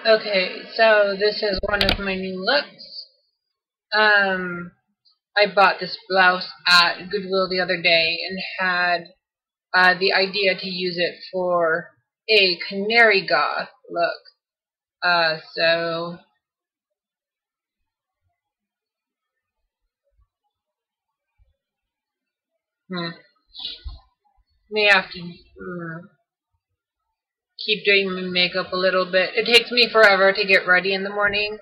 Okay, so this is one of my new looks. I bought this blouse at Goodwill the other day and had the idea to use it for a canary goth look. So may have to keep doing my makeup a little bit. It takes me forever to get ready in the morning,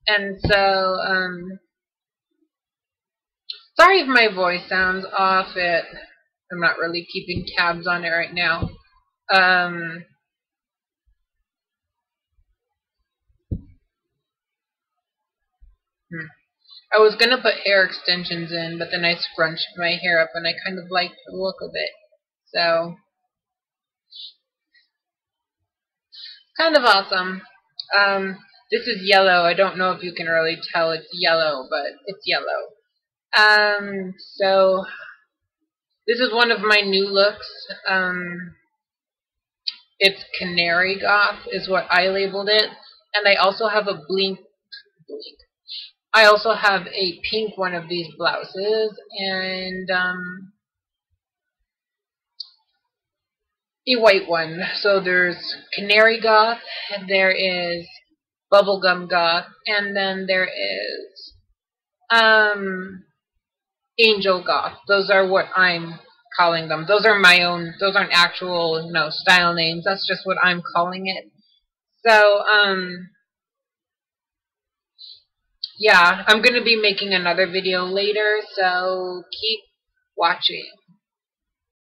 and so sorry if my voice sounds off. I'm not really keeping tabs on it right now. I was gonna put hair extensions in, but then I scrunched my hair up and I kind of liked the look of it. So, kind of awesome. This is yellow. I don't know if you can really tell it's yellow, but it's yellow. So this is one of my new looks. It's Canary Goth is what I labeled it. And I also have a blink. I also have a pink one of these blouses and a white one. So there's Canary Goth, there is Bubblegum Goth, and then there is Angel Goth. Those are what I'm calling them. Those are my own. Those aren't actual, style names. That's just what I'm calling it. So yeah, I'm gonna be making another video later. So keep watching.